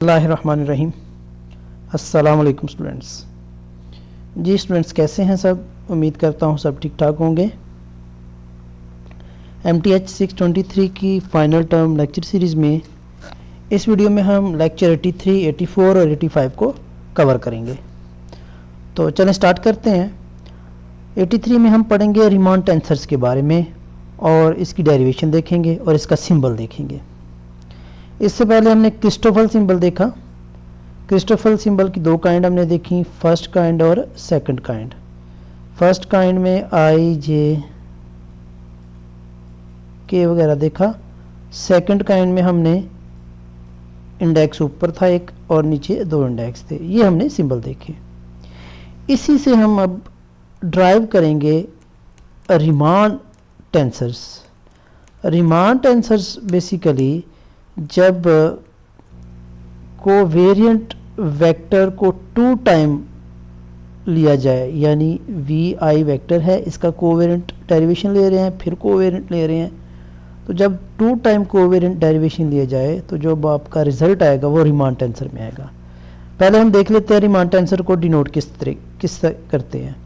बिस्मिल्लाहिर्रहमानिर्रहीम। अस्सलाम वालेकुम स्टूडेंट्स। जी स्टूडेंट्स, कैसे हैं सब? उम्मीद करता हूँ सब ठीक ठाक होंगे। MTH 623 की फ़ाइनल टर्म लेक्चर सीरीज़ में इस वीडियो में हम लेक्चर 83, 84 और 85 को कवर करेंगे। तो चलें स्टार्ट करते हैं। 83 में हम पढ़ेंगे रिमान टेंसर्स के बारे में और इसकी डेरिवेशन देखेंगे और इसका सिंबल देखेंगे। इससे पहले हमने क्रिस्टोफल सिंबल देखा। क्रिस्टोफल सिंबल की दो काइंड हमने देखी, फर्स्ट काइंड और सेकंड काइंड। फर्स्ट काइंड में आई जे के वगैरह देखा। सेकंड काइंड में हमने इंडेक्स ऊपर था एक और नीचे दो इंडेक्स थे, ये हमने सिंबल देखे। इसी से हम अब ड्राइव करेंगे Riemann tensors. Riemann tensors basically जब कोवेरिएंट वेक्टर को 2 टाइम लिया जाए, यानी वी आई वेक्टर है, इसका कोवेरिएंट डेरिवेशन ले रहे हैं, फिर कोवेरिएंट ले रहे हैं, तो जब 2 टाइम कोवेरिएंट डेरिवेशन लिया जाए तो जो आपका रिजल्ट आएगा वो रिमान टेंसर में आएगा। पहले हम देख लेते हैं रिमान टेंसर को डिनोट किस तरह करते हैं।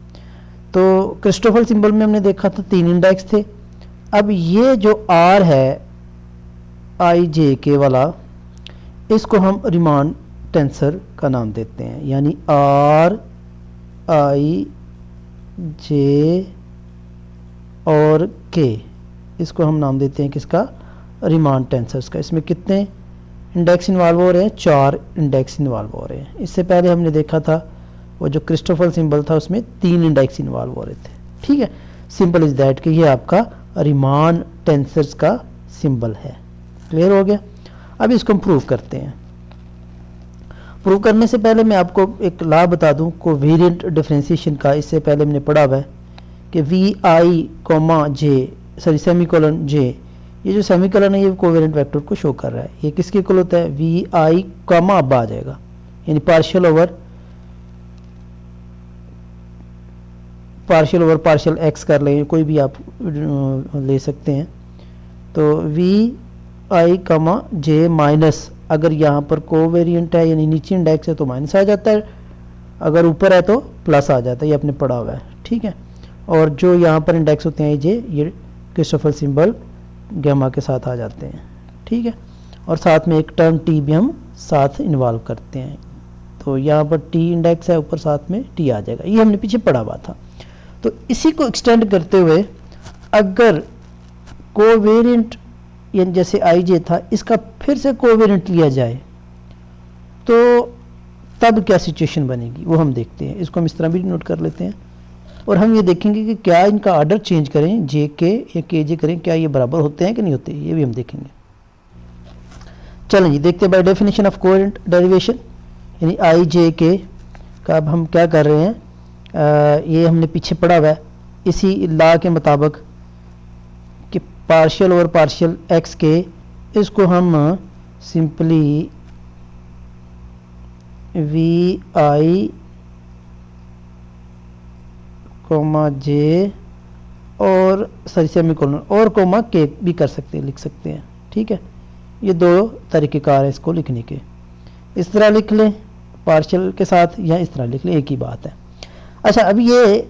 तो क्रिस्टोफल सिंबल में हमने देखा था 3 इंडेक्स थे। अब ये जो आर है आई जे के वाला, इसको हम रिमान टेंसर का नाम देते हैं, यानी आर आई जे और के, इसको हम नाम देते हैं किसका? रिमान टेंसर्स का। इसमें कितने इंडेक्स इन्वॉल्व हो रहे हैं? 4 इंडेक्स इन्वॉल्व हो रहे हैं। इससे पहले हमने देखा था वो जो क्रिस्टोफल सिंबल था उसमें 3 इंडेक्स इन्वॉल्व हो रहे थे। ठीक है, सिंपल इज दैट कि ये आपका रिमान टेंसर्स का सिंबल है। क्लियर हो गया? अब इसको हम प्रूव करते हैं। प्रूव करने से पहले मैं आपको एक लॉ बता दूं कोवेरिएंट डिफरेंशिएशन का। इससे पहले मैंने पढ़ा हुआ है कि V I comma J semicolon J, ये जो सेमीकोलन है ये कोवेरिएंट वेक्टर को शो कर रहा है। ये किसके इक्वल होता है? वी आई कॉमा अब आ जाएगा, यानी पार्शियल ओवर पार्शियल एक्स कर लें, कोई भी आप ले सकते हैं। तो वी आई कमा जे माइनस, अगर यहाँ पर कोवेरिएंट है यानी नीचे इंडेक्स है तो माइनस आ जाता है, अगर ऊपर है तो प्लस आ जाता है, ये आपने पढ़ा हुआ है। ठीक है, और जो यहाँ पर इंडेक्स होते हैं जे, ये क्रिस्टोफल सिंबल गैमा के साथ आ जाते हैं। ठीक है, और साथ में एक टर्म टी भी हम साथ इन्वॉल्व करते हैं, तो यहाँ पर टी इंडेक्स है, ऊपर साथ में टी आ जाएगा। ये हमने पीछे पढ़ा हुआ था। तो इसी को एक्सटेंड करते हुए अगर कोवेरिएंट यानी जैसे आई जे था, इसका फिर से कोवेरिएंट लिया जाए तो तब क्या सिचुएशन बनेगी वो हम देखते हैं। इसको हम इस तरह भी नोट कर लेते हैं और हम ये देखेंगे कि क्या इनका ऑर्डर चेंज करें, जे के या के जे करें, क्या ये बराबर होते हैं कि नहीं होते, ये भी हम देखेंगे। चलें जी, देखते हैं by definition of covariant derivation, यानी आई जे के का अब हम क्या कर रहे हैं। ये हमने पीछे पढ़ा हुआ है इसी लॉ के मुताबिक कि पार्शियल और पार्शियल एक्स के, इसको हम सिंपली वी आई कोमा जे और सेमीकोलन और कोमा के भी कर सकते हैं, लिख सकते हैं। ठीक है, ये 2 तरीक़ेकार है इसको लिखने के। इस तरह लिख लें पार्शियल के साथ या इस तरह लिख लें, एक ही बात है। अच्छा, अब ये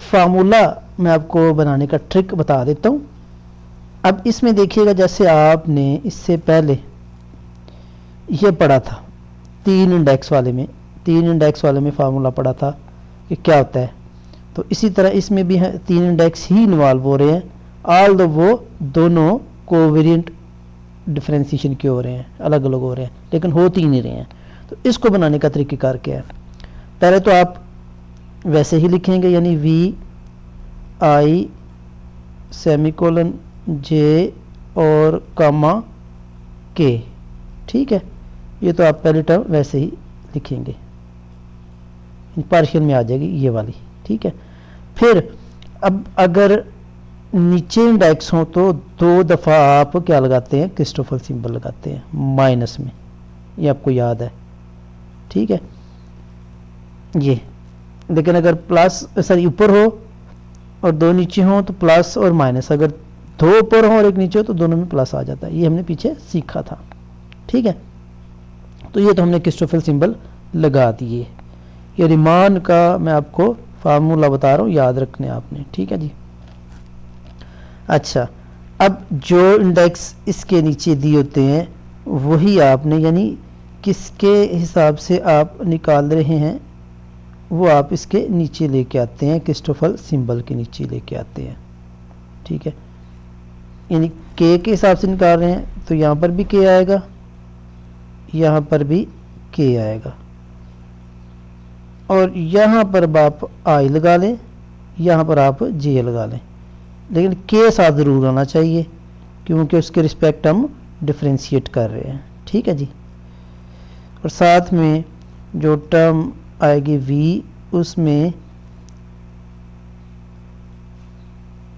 फार्मूला मैं आपको बनाने का ट्रिक बता देता हूँ। अब इसमें देखिएगा, जैसे आपने इससे पहले ये पढ़ा था 3 इंडेक्स वाले में फार्मूला पढ़ा था कि क्या होता है, तो इसी तरह इसमें भी 3 इंडेक्स ही इन्वॉल्व हो रहे हैं, ऑल दो वो दोनों कोवेरिएंट डिफरेंशिएशन के हो रहे हैं, अलग अलग हो रहे हैं, लेकिन हो 3 ही रहे हैं। तो इसको बनाने का तरीक़ेकार क्या है? पहले तो आप वैसे ही लिखेंगे, यानी वी आई सेमीकोलन जे और कॉमा के। ठीक है, ये तो आप पहले टर्म वैसे ही लिखेंगे, पार्शियल में आ जाएगी ये वाली। ठीक है, फिर अब अगर नीचे इंडेक्स हो तो 2 दफ़ा आप क्या लगाते हैं? क्रिस्टोफल सिंबल लगाते हैं माइनस में, ये आपको याद है। ठीक है, ये लेकिन अगर प्लस ऊपर हो और 2 नीचे हो तो प्लस और माइनस, अगर 2 ऊपर हो और 1 नीचे हो तो दोनों में प्लस आ जाता है। ये हमने पीछे सीखा था। ठीक है, तो ये तो हमने क्रिस्टोफर सिंबल लगा दिए। ये रीमान का मैं आपको फार्मूला बता रहा हूँ, याद रखने आपने, ठीक है जी। अच्छा, अब जो इंडेक्स इसके नीचे दिए होते हैं वही आपने, यानी किसके हिसाब से आप निकाल रहे हैं वो आप इसके नीचे लेके आते हैं, क्रिस्टोफर सिंबल के नीचे लेके आते हैं, ठीक है। यानी के हिसाब से निकाल रहे हैं तो यहाँ पर भी के आएगा, यहाँ पर भी के आएगा, और यहाँ पर आप आई लगा लें, यहाँ पर आप जे लगा लें, लेकिन के साथ ज़रूर आना चाहिए क्योंकि उसके रिस्पेक्ट हम डिफ्रेंशिएट कर रहे हैं, ठीक है जी। और साथ में जो टर्म आएगी वी, उसमें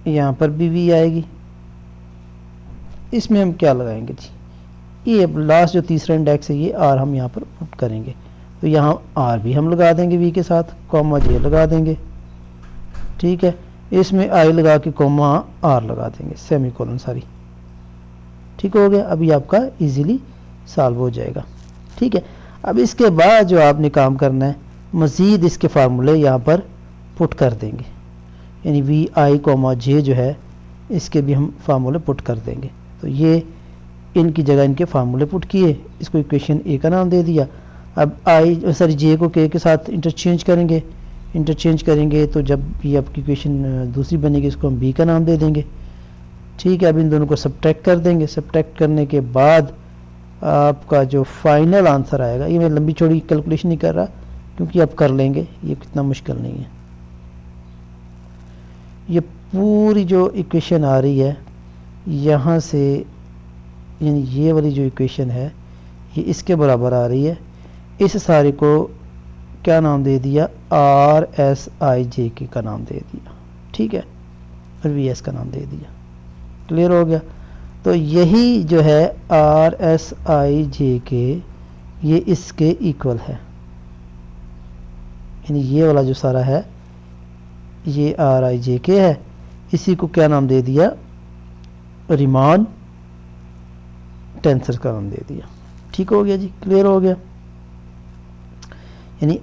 यहाँ पर भी वी आएगी, इसमें हम क्या लगाएंगे जी, ये लास्ट जो तीसरा इंडेक्स है ये आर हम यहाँ पर पुट करेंगे, तो यहाँ आर भी हम लगा देंगे वी के साथ, कॉमा जे लगा देंगे, ठीक है। इसमें आई लगा के कॉमा आर लगा देंगे, सेमीकोलन सारी, ठीक हो गया। अभी आपका इजीली सॉल्व हो जाएगा, ठीक है। अब इसके बाद जो आपने काम करना है, मज़ीद इसके फार्मूले यहाँ पर पुट कर देंगे, यानी वी आई कॉमा जे जो है इसके भी हम फार्मूले पुट कर देंगे। तो ये इनकी जगह इनके फार्मूले पुट किए, इसको इक्वेशन ए का नाम दे दिया। अब आई सॉरी जे को के साथ इंटरचेंज करेंगे तो जब ये आपकी इक्वेशन दूसरी बनेगी इसको हम बी का नाम दे देंगे, ठीक है। अब इन दोनों को सब्ट्रैक्ट कर देंगे, सब्ट्रैक्ट करने के बाद आपका जो फाइनल आंसर आएगा, ये मैं लंबी चौड़ी कैलकुलेशन नहीं कर रहा क्योंकि आप कर लेंगे, ये कितना मुश्किल नहीं है। ये पूरी जो इक्वेशन आ रही है यहाँ से, यानी ये वाली जो इक्वेशन है ये इसके बराबर आ रही है, इस सारे को क्या नाम दे दिया, आर एस आई जे के का नाम दे दिया, ठीक है, और वी एस का नाम दे दिया। क्लियर हो गया। तो यही जो है आर एस आई जे के ये इसके इक्वल है, यानी ये वाला जो सारा है ये आर आई जे के है, इसी को क्या नाम दे दिया, रीमान टेंसर का नाम दे दिया, ठीक हो गया जी। क्लियर हो गया। यानी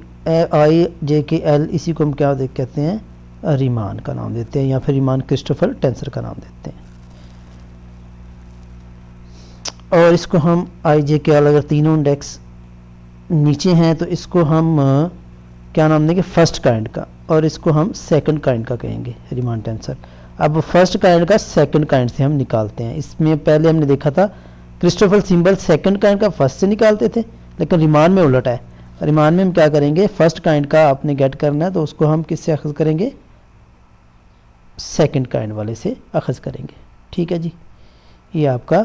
आई जे के एल, इसी को हम क्या कहते हैं, रीमान का नाम देते हैं, या फिर रीमान क्रिस्टोफर टेंसर का नाम देते हैं। और इसको हम आई जे के एल, अगर तीनों इंडेक्स नीचे हैं तो इसको हम क्या नाम देंगे, फर्स्ट काइंड का, और इसको हम सेकंड काइंड का कहेंगे, रीमान टेंसर। अब फर्स्ट काइंड का सेकंड काइंड से हम निकालते हैं। इसमें पहले हमने देखा था क्रिस्टोफर सिंबल सेकंड काइंड का फर्स्ट से निकालते थे, लेकिन रीमान में उलट है। रीमान में हम क्या करेंगे, फर्स्ट काइंड का आपने गेट करना है तो उसको हम किससे अखज़ करेंगे, सेकंड काइंड वाले से अखज़ करेंगे, ठीक है जी। ये आपका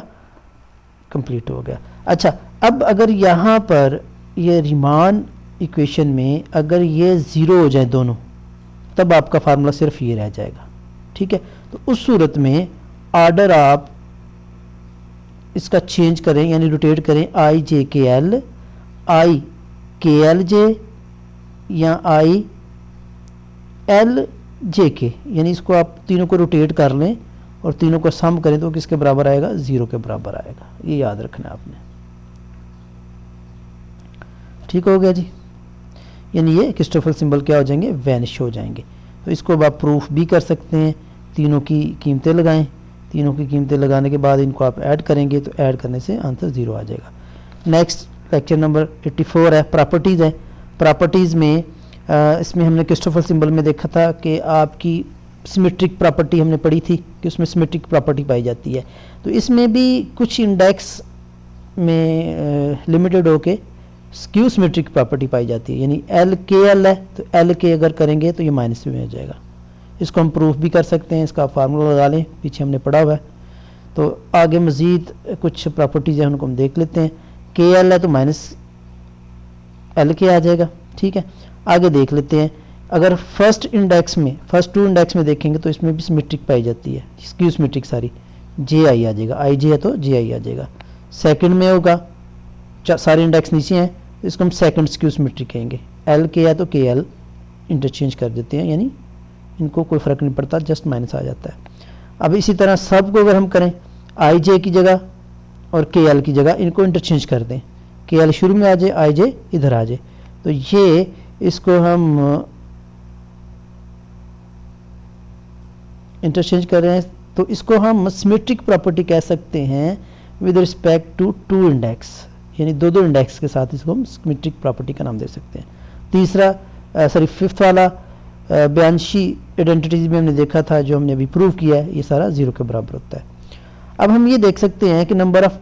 कंप्लीट हो गया। अच्छा, अब अगर यहाँ पर ये रीमान इक्वेशन में अगर ये ज़ीरो हो जाए दोनों, तब आपका फार्मूला सिर्फ ये रह जाएगा, ठीक है। तो उस सूरत में ऑर्डर आप इसका चेंज करें, यानी रोटेट करें, आई जे के एल, आई के एल जे, या आई एल जे के, यानी इसको आप तीनों को रोटेट कर लें और तीनों को सम करें तो किसके बराबर आएगा, ज़ीरो के बराबर आएगा। ये याद रखना आपने, ठीक हो गया जी। यानी ये क्रिस्टोफर सिंबल क्या हो जाएंगे, वैनिश हो जाएंगे। तो इसको अब आप प्रूफ भी कर सकते हैं, तीनों की कीमतें लगाएं, तीनों की कीमतें लगाने के बाद इनको आप ऐड करेंगे तो ऐड करने से आंसर ज़ीरो आ जाएगा। नेक्स्ट लेक्चर नंबर 84 है, प्रॉपर्टीज़ है। प्रॉपर्टीज़ में इसमें हमने क्रिस्टोफर सिंबल में देखा था कि आपकी सिमेट्रिक प्रॉपर्टी हमने पढ़ी थी कि उसमें सिमेट्रिक प्रॉपर्टी पाई जाती है। तो इसमें भी कुछ इंडेक्स में लिमिटेड होके स्क्यू सिमेट्रिक प्रॉपर्टी पाई जाती है, यानी एल के एल है तो एल के अगर करेंगे तो ये माइनस में हो जाएगा। इसको हम प्रूफ भी कर सकते हैं, इसका फार्मूला लगा लें, पीछे हमने पढ़ा हुआ है। तो आगे मज़ीद कुछ प्रॉपर्टीज़ हैं उनको हम देख लेते हैं। के एल है तो माइनस एल के आ जाएगा, ठीक है। आगे देख लेते हैं, अगर फर्स्ट इंडेक्स में, फर्स्ट टू इंडेक्स में देखेंगे तो इसमें भी सिमेट्रिक पाई जाती है, स्क्यू सिमेट्रिक सारी, जे आई आ जाएगा, आई जे है तो जे आई आ जाएगा। सेकंड में होगा, सारे इंडेक्स नीचे हैं तो इसको हम सेकंड स्क्यू सिमेट्रिक कहेंगे। एल के है तो के एल इंटरचेंज कर देते हैं, यानी इनको कोई फ़र्क नहीं पड़ता, जस्ट माइनस आ जाता है। अब इसी तरह सब को अगर हम करें, आई जे की जगह और के एल की जगह इनको इंटरचेंज कर दें, के एल शुरू में आ जाए, आई जे इधर आ जाए। तो ये इसको हम इंटरचेंज कर रहे हैं, तो इसको हम सिमेट्रिक प्रॉपर्टी कह सकते हैं with respect to two index, यानी दो दो इंडेक्स के साथ इसको हम सिमेट्रिक प्रॉपर्टी का नाम दे सकते हैं। तीसरा फिफ्थ वाला ब्यांशी आइडेंटिटीज में हमने देखा था, जो हमने अभी प्रूव किया है, ये सारा 0 के बराबर होता है। अब हम ये देख सकते हैं कि नंबर ऑफ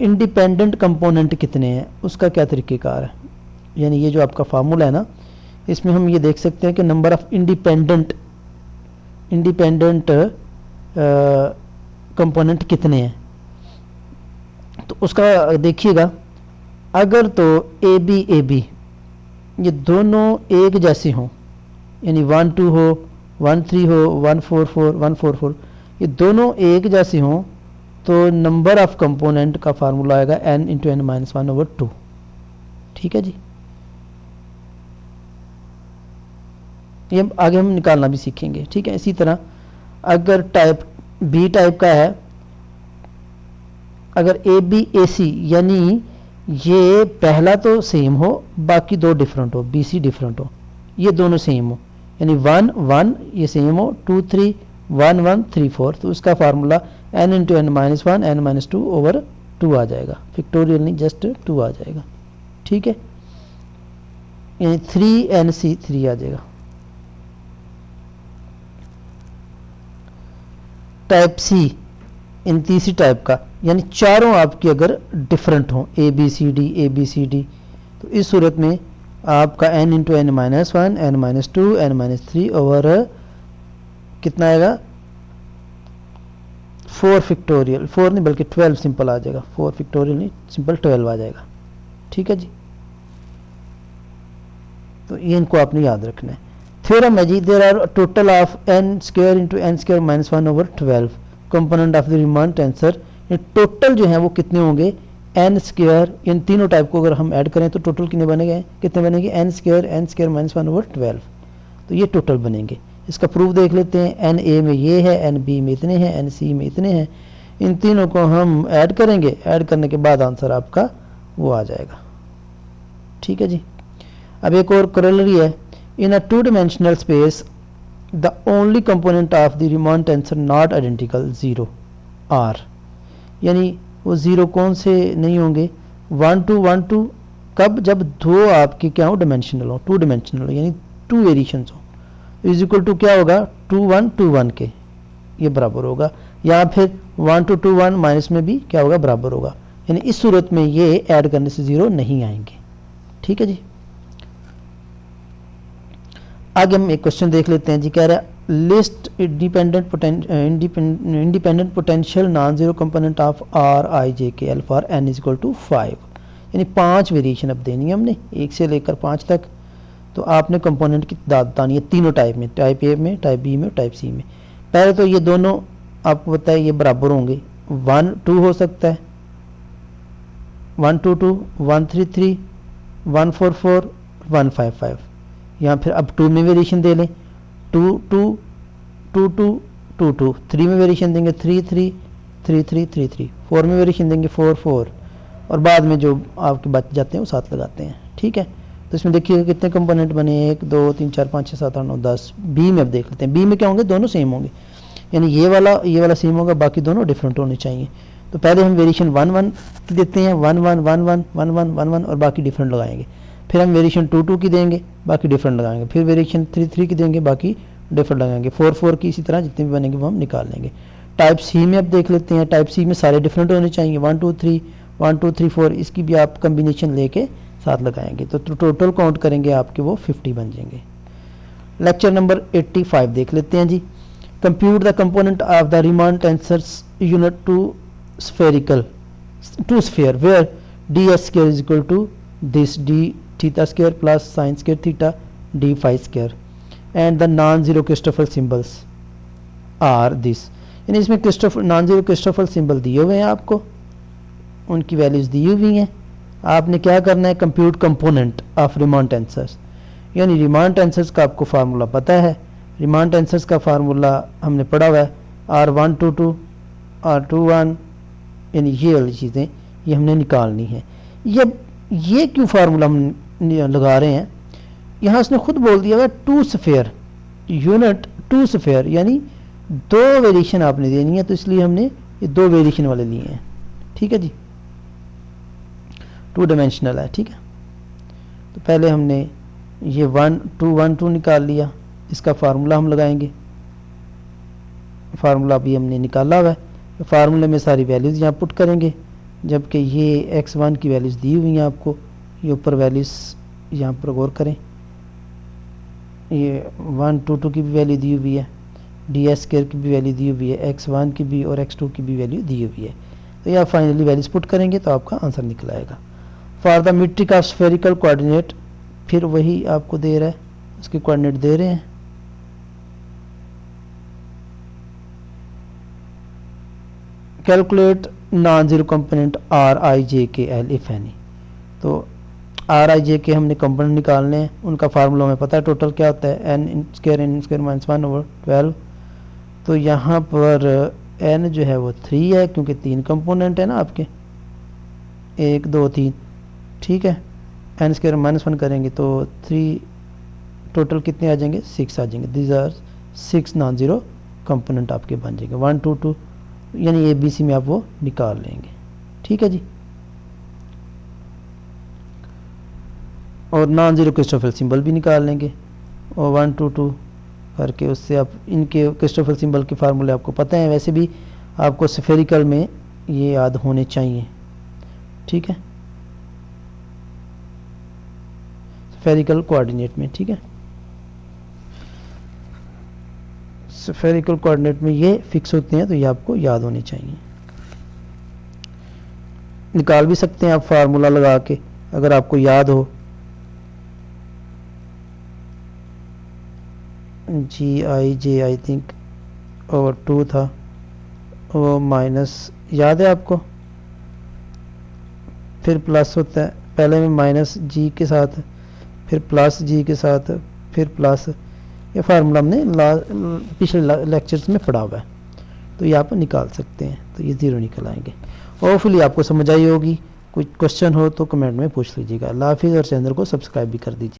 इंडिपेंडेंट कंपोनेंट कितने हैं, उसका क्या तरीक़ेकार है। यानी ये जो आपका फार्मूला है ना, इसमें हम ये देख सकते हैं कि नंबर ऑफ इंडिपेंडेंट कंपोनेंट कितने हैं। तो उसका देखिएगा, अगर तो ए बी ये दोनों एक जैसे हों, यानी 1 2 हो, 1 3 हो, 1 4 4 1 4 4, ये दोनों एक जैसे हों, तो नंबर ऑफ कंपोनेंट का फार्मूला आएगा n इंटू एन माइनस 1/2। ठीक है जी, ये आगे हम निकालना भी सीखेंगे। ठीक है, इसी तरह अगर टाइप बी टाइप का है, अगर ए बी ए सी, यानी ये पहला तो सेम हो, बाकी दो डिफरेंट हो, बी सी डिफरेंट हो, ये दोनों सेम हो, यानी 1 1 ये सेम हो, 2 3 1 1 3 4, तो उसका formula n into n minus 1 n minus 2/2 आ जाएगा। फिक्टोरियल नहीं, जस्ट 2 आ जाएगा। ठीक है, यानी 3nc 3 आ जाएगा। टाइप सी, इन तीसरी टाइप का, यानी चारों आपकी अगर डिफरेंट हों, ए बी सी डी, तो इस सूरत में आपका n into n minus 1 n minus 2 n minus 3 over कितना आएगा 4 फैक्टोरियल, 4 नहीं बल्कि 12 सिंपल आ जाएगा, 4 फैक्टोरियल नहीं सिंपल 12 आ जाएगा। ठीक है जी, तो ये इनको आपने याद रखना है। थ्योरम है जी, there are total of n square into N square minus 1/12 component of the Riemann tensor. ये टोटल जो है वो कितने होंगे, n स्क्वायर, इन तीनों टाइप को अगर हम ऐड करें तो टोटल कितने बनेंगे, n स्क्वायर माइनस 1/12, तो ये टोटल बनेंगे। इसका प्रूफ देख लेते हैं, n a में ये है, n b में इतने हैं, n c में इतने हैं, इन तीनों को हम ऐड करेंगे, ऐड करने के बाद आंसर आपका वो आ जाएगा। ठीक है जी, अब एक और करोलरी है, in a 2 dimensional space the only component of the Riemann tensor not identical 0 are, यानी वो 0 कौन से नहीं होंगे, 1 2 1 2, कब, जब दो आपके क्या हो, डायमेंशनल हो, 2 डायमेंशनल हो, यानी 2 वेरिएशंस हो, इज इक्वल टू क्या होगा 2 1 2 1 के, ये बराबर होगा, या फिर 1 2 2 1 माइनस में भी क्या होगा, बराबर होगा, यानी इस सूरत में ये ऐड करने से 0 नहीं आएंगे। ठीक है जी, आगे हम एक क्वेश्चन देख लेते हैं जी, कह रहा है list independent potential non zero component of R I J K L for n is equal to 5, यानी 5 वेरिएशन अब देनी है हमने 1 से लेकर 5 तक। तो आपने कंपोनेंट की तादाद बतानी है तीनों टाइप में, टाइप ए में, टाइप बी में, टाइप सी में। पहले तो ये दोनों आपको पता है ये बराबर होंगे, 1 2 हो सकता है, 1 2 2 1 3 3 1 4 4 1 5 5, या फिर अब 2 में वेरिएशन दे लें, 2 2 2 2 2 2, 3 में वेरिएशन देंगे 3 3 3 3 3 3, 4 में वेरिएशन देंगे 4 4, और बाद में जो आपके बच जाते हैं वो 7 लगाते हैं। ठीक है, तो इसमें देखिए कितने कंपोनेंट बने, 1 2 3 4 5 6 7 8 9 10। बी में अब देख लेते हैं, बी में क्या होंगे, दोनों सेम होंगे, यानी ये वाला सेम होगा, बाकी दोनों डिफरेंट होने चाहिए। तो पहले हम वेरिएशन 1 1 की देते हैं, 1 1 1 1 1 1 1 1, और बाकी डिफरेंट लगाएंगे। फिर हम वेरिएशन 2 2 की देंगे, बाकी डिफरेंट लगाएंगे। फिर वेरिएशन 3 3 की देंगे, बाकी डिफरेंट लगाएंगे। 4 4 की इसी तरह जितने भी बनेंगे वो हम निकाल लेंगे। टाइप सी में अब देख लेते हैं, टाइप सी में सारे डिफरेंट होने चाहिए, 1 2 3 1 2 3 4, इसकी भी आप कम्बिनेशन लेके साथ लगाएंगे तो टोटल काउंट करेंगे आपके वो 50 बन जाएंगे। लेक्चर नंबर 85 देख लेते हैं जी, compute the component of the Riemann tensors unit two spherical two sphere where D S square is equal to this D theta square plus sine square theta D phi square and the non zero Christoffel symbols are this, यानी इसमें Christoffel non zero Christoffel symbol दिए हुए हैं आपको, उनकी values दी हुई हैं। आपने क्या करना है, compute component of Riemann tensors, यानी रिमान टेंसर्स का आपको फार्मूला पता है, रिमान टेंसर्स का फार्मूला हमने पढ़ा हुआ है, R1 2 2 R2 1, यानी ये वाली चीज़ें ये हमने निकालनी है। ये क्यों फार्मूला हम लगा रहे हैं, यहाँ उसने खुद बोल दिया हुआ two sphere unit two sphere, यानी दो वेरिएशन आपने देनी है, तो इसलिए हमने ये दो वेरिएशन वाले लिए हैं। ठीक है जी, टू डायमेंशनल है। ठीक है, तो पहले हमने ये 1 2 निकाल लिया, इसका फार्मूला हम लगाएंगे। फार्मूला अभी हमने निकाला हुआ है, फार्मूले में सारी वैल्यूज़ यहाँ पुट करेंगे, जबकि ये x1 की वैल्यूज़ दी हुई हैं आपको, ये ऊपर वैल्यूज़ यहाँ पर गौर करें, ये 1 2 की भी वैल्यू दी हुई है, ds² की भी वैल्यू दी हुई है, x1 की भी और x2 की भी वैल्यू दी हुई है। तो यह फाइनली वैल्यूज पुट करेंगे तो आपका आंसर निकल आएगा। For the metric of spherical coordinate, फिर वही आपको दे रहा है, उसके कोऑर्डिनेट दे रहे हैं। Calculate non zero component R I J K L if any. तो आर आई जे के हमने कंपोनेंट निकालने हैं, उनका फार्मूला हमें पता है टोटल क्या होता है, n स्क्वायर -1/12। तो यहाँ पर n जो है वो 3 है, क्योंकि 3 कंपोनेंट है ना आपके, 1 2 3। ठीक है, n स्क्वायर -1 करेंगे तो 3, टोटल कितने आ जाएंगे, 6 आ जाएंगे। These are 6 non zero component आपके बन जाएंगे। 1 2 2 यानी ए बी सी में आप वो निकाल लेंगे। ठीक है जी, और नॉन जीरो क्रिस्टोफर सिंबल भी निकाल लेंगे, और 1 2 2 करके उससे आप इनके क्रिस्टोफर सिंबल के फार्मूले आपको पता है, वैसे भी आपको स्फेरिकल में ये याद होने चाहिए। ठीक है, स्फेरिकल कोऑर्डिनेट में। ठीक है, स्फेरिकल कोऑर्डिनेट में ये फिक्स होते हैं, तो ये आपको याद होने चाहिए। निकाल भी सकते हैं आप फार्मूला लगा के, अगर आपको याद हो। GI थिंक और 2 था, वो माइनस याद है आपको, फिर प्लस होता है, पहले में माइनस जी के साथ, फिर प्लस जी के साथ, फिर प्लस। ये फार्मूला हमने पिछले लेक्चर्स में पढ़ा हुआ है, तो ये आप निकाल सकते हैं, तो ये 0 निकल आएंगे। होपफुली आपको समझ आई होगी। कोई क्वेश्चन हो तो कमेंट में पूछ लीजिएगा। अल्लाह हाफिज़, और चैनल को सब्सक्राइब भी कर दीजिए।